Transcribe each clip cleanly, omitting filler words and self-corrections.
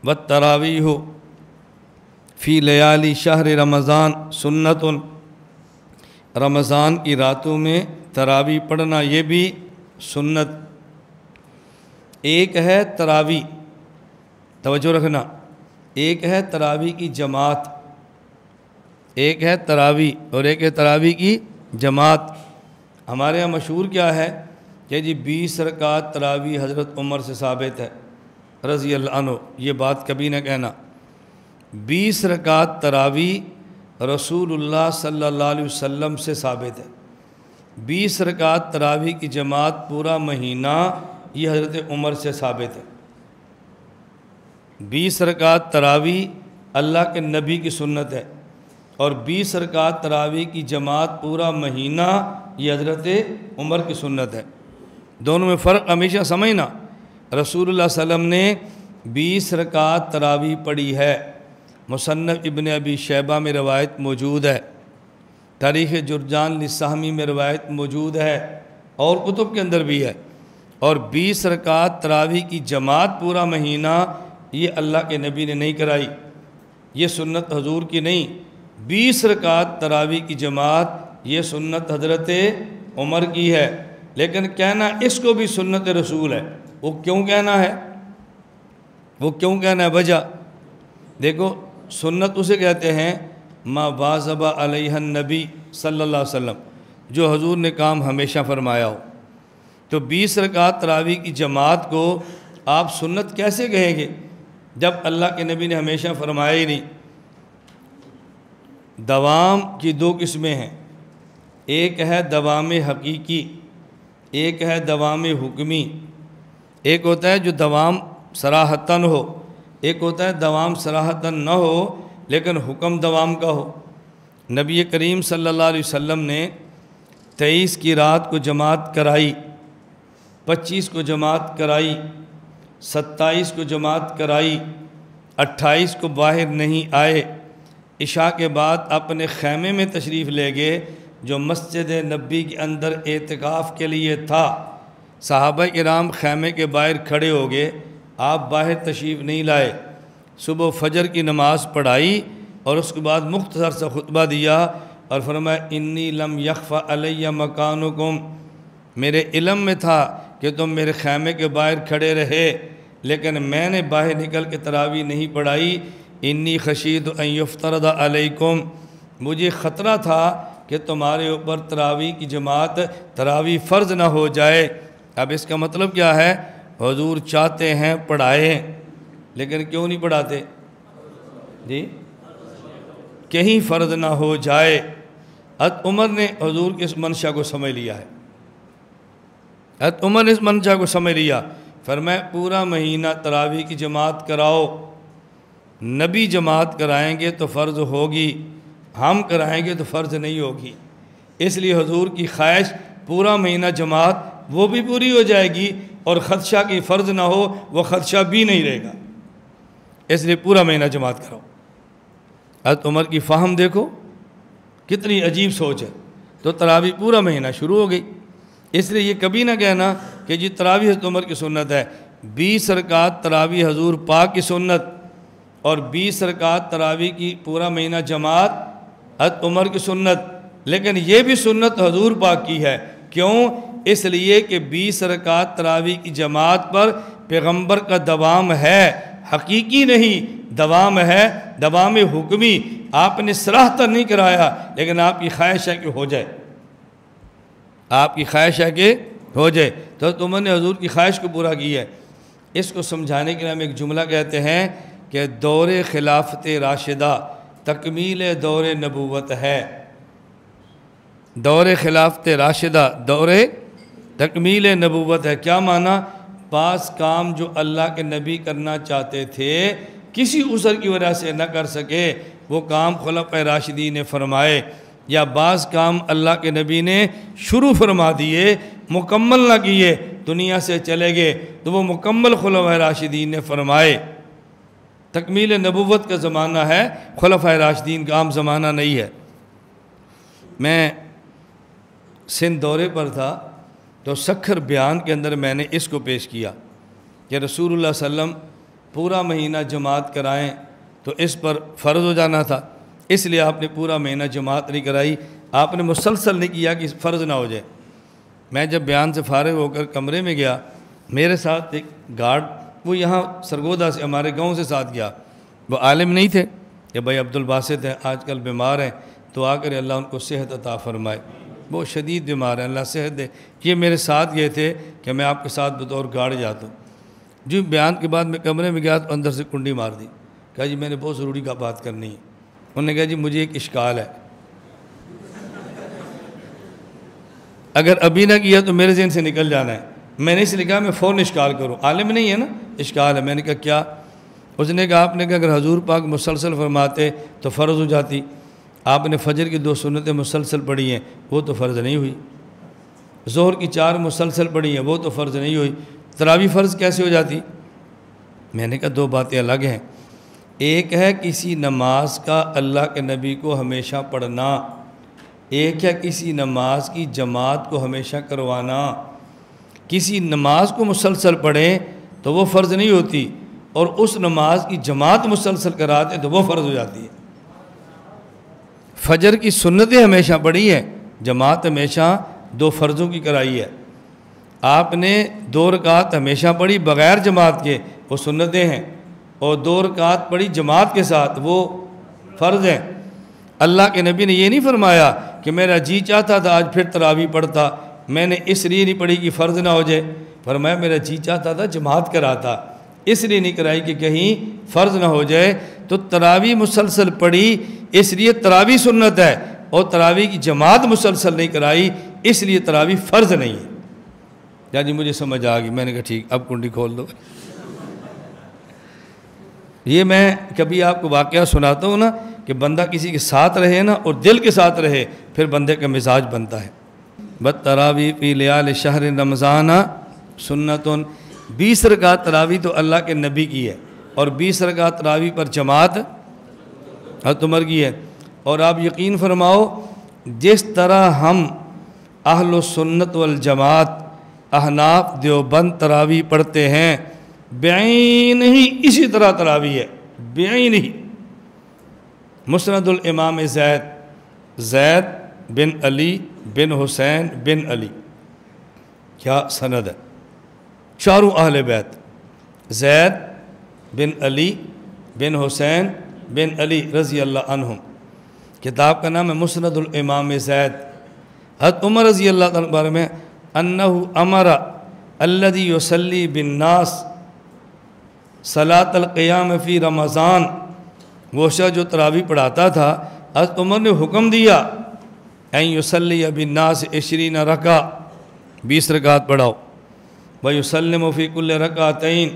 والتراویح فی لیالی شہر رمضان سنت، رمضان کی راتوں میں تراویح پڑھنا یہ بھی سنت۔ ایک ہے تراویح، توجہ رکھنا، ایک ہے تراویح کی جماعت، ایک ہے تراویح اور ایک ہے تراویح کی جماعت۔ ہمارے ہاں مشہور کیا ہے کہ جی 20 رکعت تراویح حضرت عمر سے ثابت ہے رضی اللہ عنہ، یہ بات کبھی نہ کہنا۔ 20 رکعت تراویح رسول اللہ صلی اللہ علیہ وسلم سے ثابت ہے۔ 20 رکعت تراویح کی جماعت پورا مہینہ یہ حضرت عمر سے ثابت ہے۔ 20 رکعت تراویح اللہ کے نبی کی سنت ہے، اور 20 رکعت تراویح کی جماعت پورا مہینہ یہ حضرت عمر کی سنت ہے۔ دونوں میں فرق ہمیشہ سمجھنا۔ رسول اللہ صلی اللہ علیہ وسلم نے 20 رکعت تراویح پڑھی ہے، مصنف ابن ابی شیبہ میں روایت موجود ہے، تاریخ جرجان للسہمی میں روایت موجود ہے، اور کتب کے اندر بھی ہے۔ اور 20 رکعت تراویح کی جماعت پورا مہینہ یہ اللہ کے نبی نے نہیں کرائی، یہ سنت حضور کی نہیں۔ 20 رکعت تراویح کی جماعت یہ سنت حضرت عمر کی ہے، لیکن کہنا اس کو بھی سنت رسول ہے، وہ کیوں کہنا ہے؟ وہ کیوں کہنا ہے؟ وجہ دیکھو، سنت اسے کہتے ہیں ما واظب علیہ النبی صلی اللہ علیہ وسلم، جو حضور نے کام ہمیشہ فرمایا ہو۔ تو 20 رکعت تراویح کی جماعت کو آپ سنت کیسے کہیں گے جب اللہ کے نبی نے ہمیشہ فرمایا ہی نہیں؟ دوام کی 2 قسمیں ہیں، ایک ہے دوام حقیقی، ایک ہے دوام حکمی۔ ایک ہوتا ہے جو دوام صراحتاً ہو، ایک ہوتا ہے دوام صراحتاً نہ ہو لیکن حکم دوام کا ہو۔ نبی کریم صلی اللہ علیہ وسلم نے 23 کی رات کو جماعت کرائی، 25 کو جماعت کرائی، 27 کو جماعت کرائی، 28 کو باہر نہیں آئے، عشاء کے بعد اپنے خیمے میں تشریف لے گئے جو مسجد نبی کے اندر اعتکاف کے لیے تھا۔ صحابہ کرام خیمے کے باہر کھڑے ہو گئے، آپ باہر تشریف نہیں لائے۔ صبح فجر کی نماز پڑھائی اور اس کے بعد مختصر سا خطبہ دیا اور فرمایا انی لم یخف علی مکانکم، میرے علم میں تھا کہ تم میرے خیمے کے باہر کھڑے رہے لیکن میں نے باہر نکل کے تراویح نہیں پڑھائی۔ انی خشیت ان یفترض علیکم، مجھے خطرہ تھا کہ تمہارے اوپر تراویح کی جماعت تراویح فرض نہ ہو جائے۔ اب اس کا مطلب کیا ہے؟ حضور چاہتے ہیں پڑھائیں لیکن کیوں نہیں پڑھاتے؟ جی کہیں فرض نہ ہو جائے۔ حضرت عمر نے حضور کی اس منشا کو سمجھ لیا ہے، حضرت عمر نے اس منشا کو سمجھ لیا، فرمایا پورا مہینہ تراویح کی جماعت کراؤ، نبی جماعت کرائیں گے تو فرض ہوگی، ہم کرائیں گے تو فرض نہیں ہوگی۔ اس لیے حضور کی خواہش پورا مہینہ جماعت وہ بھی پوری ہو جائے گی، اور خدشہ کی فرض نہ ہو وہ خدشہ بھی نہیں رہے گا، اس لیے پورا مہینہ جماعت کرو۔ حضرت عمر کی فہم دیکھو کتنی عجیب سوچ ہے، تو تراویح پورا مہینہ شروع ہو گئی۔ اس لیے یہ کبھی نہ کہنا کہ جی تراویح حضرت عمر کی سنت ہے۔ 20 رکعت تراویح حضور پاک کی سنت اور 20 رکعت تراویح کی پورا مہینہ جماعت حضرت عمر کی سنت، لیکن یہ بھی سنت حضور پاک کی ہے۔ کیوں؟ اس لیے کہ 20 رکعت تراویح کی جماعت پر پیغمبر کا دوام ہے، حقیقی نہیں، دوام ہے، دوام حکمی۔ آپ نے صراحتاً نہیں کرایا لیکن آپ کی خواہش ہے کہ ہو جائے، آپ کی خواہش ہے کہ ہو جائے، تو تم نے حضور کی خواہش کو پورا کی ہے۔ اس کو سمجھانے کے لیے ہم ایک جملہ کہتے ہیں کہ دور خلافت راشدہ تکمیل دور نبوت ہے۔ دور خلافت راشدہ دور تکمیل نبوت ہے۔ کیا معنی؟ بعض کام جو اللہ کے نبی کرنا چاہتے تھے کسی عذر کی وجہ سے نہ کر سکے، وہ کام خلفائے راشدین نے فرمائے، یا بعض کام اللہ کے نبی نے شروع فرما دیے مکمل نہ کیے، دنیا سے چلے گئے، تو وہ مکمل خلفائے راشدین نے فرمائے۔ تکمیل نبوت کا زمانہ ہے، خلفائے راشدین کا عام زمانہ نہیں ہے۔ میں سندھ دورے پر تھا تو سکھر بیان کے اندر میں نے اس کو پیش کیا کہ رسول اللہ صلی اللہ علیہ وسلم پورا مہینہ جماعت کرائیں تو اس پر فرض ہو جانا تھا، اس لیے آپ نے پورا مہینہ جماعت نہیں کرائی، آپ نے مسلسل نہیں کیا کہ فرض نہ ہو جائے۔ میں جب بیان سے فارغ ہو کر کمرے میں گیا، میرے ساتھ ایک گارڈ، وہ یہاں سرگودا سے ہمارے گاؤں سے ساتھ گیا، وہ عالم نہیں تھے کہ بھائی عبدالباسط ہیں آج کل بیمار ہیں تو آ کر اللہ ان کو صحت عطا فرمائے، وہ شدید بیمار ہیں اللہ صحت دے۔ یہ میرے ساتھ گئے تھے کہ میں آپ کے ساتھ بطور گارڈ جاتا ہوں۔ جو بیان کے بعد میں کمرے میں گیا تو اندر سے کنڈی مار دی، کہا جی میں نے بہت ضروری کا بات کرنی ہے۔ انہوں نے کہا جی مجھے ایک اشکال ہے، اگر ابھی نہ کیا تو میرے ذہن سے نکل جانا ہے۔ میں نے اس لیے کہا میں فوراً اشکال کروں، عالم نہیں ہے نا، اشکال ہے۔ میں نے کہا کیا؟ اس نے کہا آپ نے کہا اگر حضور پاک مسلسل فرماتے تو فرض ہو جاتی، آپ نے فجر کی 2 سنتیں مسلسل پڑھی ہیں وہ تو فرض نہیں ہوئی، ظہر کی 4 مسلسل پڑھی ہیں وہ تو فرض نہیں ہوئی، تراویح فرض کیسے ہو جاتی؟ میں نے کہا 2 باتیں الگ ہیں، ایک ہے کسی نماز کا اللہ کے نبی کو ہمیشہ پڑھنا، ایک ہے کسی نماز کی جماعت کو ہمیشہ کروانا۔ کسی نماز کو مسلسل پڑھیں تو وہ فرض نہیں ہوتی، اور اس نماز کی جماعت مسلسل کراتے تو وہ فرض ہو جاتی ہے۔ فجر کی سنتیں ہمیشہ پڑھی ہیں، جماعت ہمیشہ 2 فرضوں کی کرائی ہے۔ آپ نے 2 رکعت ہمیشہ پڑھی بغیر جماعت کے، وہ سنتیں ہیں، اور 2 رکعت پڑھی جماعت کے ساتھ، وہ فرض ہیں۔ اللہ کے نبی نے یہ نہیں فرمایا کہ میرا جی چاہتا تھا آج پھر تراویح پڑھتا، میں نے اس لیے نہیں پڑھی کہ فرض نہ ہو جائے، فرمایا میرا جی چاہتا تھا جماعت کراتا، اس لیے نہیں کرائی کہ کہیں فرض نہ ہو جائے۔ تو تراویح مسلسل پڑھی اس لیے تراویح سنت ہے، اور تراویح کی جماعت مسلسل نہیں کرائی اس لیے تراویح فرض نہیں ہے۔ جی مجھے سمجھ آ گئی، میں نے کہا ٹھیک، اب کنڈی کھول دو۔ یہ میں کبھی آپ کو واقعہ سناتا ہوں نا کہ بندہ کسی کے ساتھ رہے نا اور دل کے ساتھ رہے، پھر بندے کا مزاج بنتا ہے۔ بَالتَّرَاوِيحِ فِي لَيَالِ شَهْرِ رَمَضَانَ سُنَّةٌ، 20 رکعت تراویح تو اللہ کے نبی کی ہے، اور 20 رکعت تراویح پر جماعت حضرت عمر کی ہے۔ اور آپ یقین فرماؤ جس طرح ہم اہل السنت والجماعت احناف دیوبند تراویح پڑھتے ہیں، بعین ہی اسی طرح تراویح ہے، بعین ہی۔ مسند الامام زید بن علی بن حسین بن علی، کیا سند ہے، چاروں اہل بیت، زید بن علی بن حسین بن علی رضی اللہ عنہم۔ کتاب کا نام ہے مسند الامام زید۔ حضرت عمر رضی اللہ عنہ بارے میں انہ امر الذی یصلی بالناس صلاۃ القیام فی رمضان، وہ شخص جو تراویح پڑھاتا تھا، حضرت عمر نے حکم دیا ان یصلی بالناس 20 رکعہ، 20 رکعت پڑھاؤ، ویسلم فی کل رکعتین،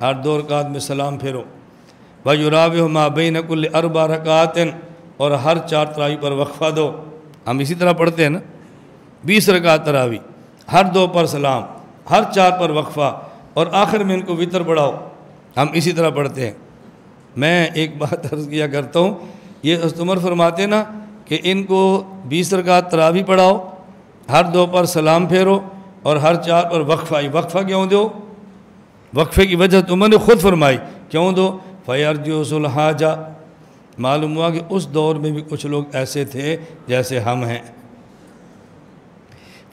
ہر 2 رکعت میں سلام پھیرو، ویراوح ما بین کل 4 رکعات، اور ہر 4 تراویح پر وقفہ دو۔ ہم اسی طرح پڑھتے ہیں نا، 20 رکعت تراویح، ہر 2 پر سلام، ہر 4 پر وقفہ، اور آخر میں ان کو وتر پڑھاؤ، ہم اسی طرح پڑھتے ہیں۔ میں ایک بات عرض کیا کرتا ہوں، یہ حضرت عمر فرماتے نا کہ ان کو 20 رکعت تراویح پڑھاؤ، ہر 2 پر سلام پھیرو، اور ہر 4 پر وقفہ۔ وقفہ کیوں دو؟ وقفے کی وجہ عمر نے خود فرمائی، کیوں دو؟ فَيَرْجُعُ ذُو الْحَاجَةِ، معلوم ہوا کہ اس دور میں بھی کچھ لوگ ایسے تھے جیسے ہم ہیں۔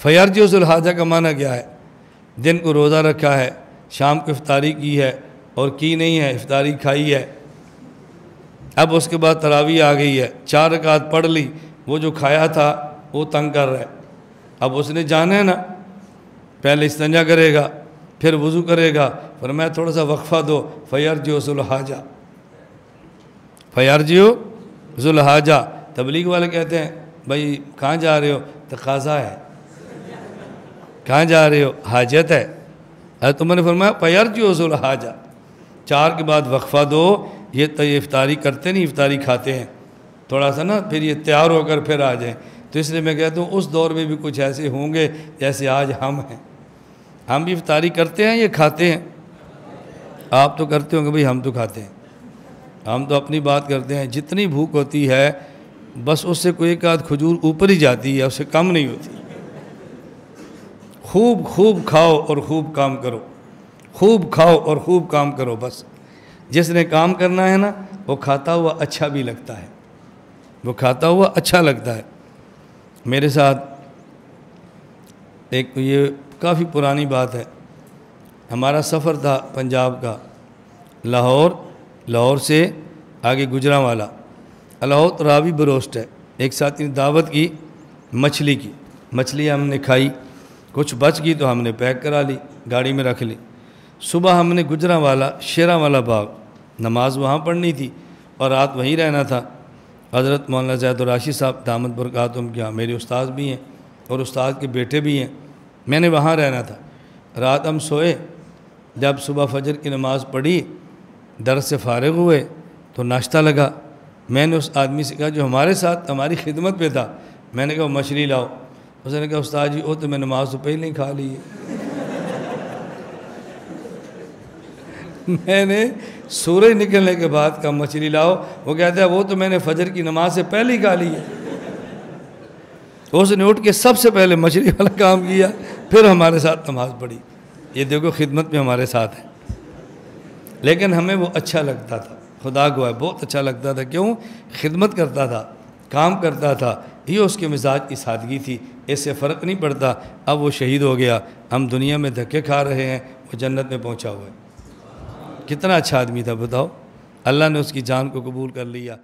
فَيَرْجُعُ ذُو الْحَاجَةِ کا معنی کیا ہے؟ دن کو روزہ رکھا ہے، شام کو افطاری کی ہے اور کی نہیں ہے، افطاری کھائی ہے، اب اس کے بعد تراویح آ گئی ہے، 4 رکعت پڑھ لی، وہ جو کھایا تھا وہ تنگ کر رہا ہے، اب اس نے جانا ہے نا، پہلے استنجا کرے گا پھر وضو کرے گا، فرمایا تھوڑا سا وقفہ دو، فَيَرْجِعُ ذُو الْحَاجَةِ، فَيَرْجِعُ ذُو الْحَاجَةِ۔ تبلیغ والے کہتے ہیں بھائی کہاں جا رہے ہو؟ تقاضا ہے۔ کہاں جا رہے ہو؟ حاجت ہے۔ حضرت عمر نے فرمایا فَيَرْجِعُ ذُو الْحَاجَةِ، 4 کے بعد وقفہ دو۔ یہ تو یہ افطاری کرتے نہیں، افطاری کھاتے ہیں تھوڑا سا نا، پھر یہ تیار ہو کر پھر آ جائیں۔ تو اس لیے میں کہتا ہوں اس دور میں بھی کچھ ایسے ہوں گے جیسے آج ہم ہیں، ہم بھی افطاری کرتے ہیں، یہ کھاتے ہیں۔ آپ تو کرتے ہوں گے بھائی، ہم تو کھاتے ہیں، ہم تو اپنی بات کرتے ہیں، جتنی بھوک ہوتی ہے بس اس سے کوئی ایک آدھ کھجور اوپر ہی جاتی ہے، اس سے کم نہیں ہوتی۔ خوب خوب کھاؤ اور خوب کام کرو، خوب کھاؤ اور خوب کام کرو، بس جس نے کام کرنا ہے نا وہ کھاتا ہوا اچھا بھی لگتا ہے، وہ کھاتا ہوا اچھا لگتا ہے۔ میرے ساتھ ایک یہ کافی پرانی بات ہے، ہمارا سفر تھا پنجاب کا، لاہور سے آگے گجرانوالا، لاہور راوی بروسٹ ہے۔ ایک ساتھی نے دعوت کی مچھلی کی، مچھلی ہم نے کھائی، کچھ بچ گئی تو ہم نے پیک کرا لی، گاڑی میں رکھ لی۔ صبح ہم نے گجرانوالا شیراں باغ نماز وہاں پڑھنی تھی اور رات وہیں رہنا تھا۔ حضرت مولانا زید الراشد صاحب دامت برکاتہم کے یہاں میرے استاد بھی ہیں اور استاد کے بیٹے بھی ہیں، میں نے وہاں رہنا تھا۔ رات ہم سوئے، جب صبح فجر کی نماز پڑھی، درس سے فارغ ہوئے تو ناشتہ لگا۔ میں نے اس آدمی سے کہا جو ہمارے ساتھ ہماری خدمت پہ تھا، میں نے کہا مچھلی لاؤ۔ اس نے کہا استاد جی وہ تو میں نماز تو پہلے ہی کھا لی ہے۔ میں نے سورج نکلنے کے بعد کہا مچھلی لاؤ، وہ کہتا ہے وہ تو میں نے فجر کی نماز سے پہلے ہی کھا لی ہے۔ اس نے اٹھ کے سب سے پہلے مچھلی والا کام کیا، پھر ہمارے ساتھ نماز پڑھی۔ یہ دیکھو خدمت میں ہمارے ساتھ ہے، لیکن ہمیں وہ اچھا لگتا تھا، خدا گواہ بہت اچھا لگتا تھا۔ کیوں؟ خدمت کرتا تھا، کام کرتا تھا، یہ اس کے مزاج کی سادگی تھی، اس سے فرق نہیں پڑتا۔ اب وہ شہید ہو گیا، ہم دنیا میں دھکے کھا رہے ہیں، وہ جنت میں پہنچا ہوا ہے۔ کتنا اچھا آدمی تھا بتاؤ، اللہ نے اس کی جان کو قبول کر لیا۔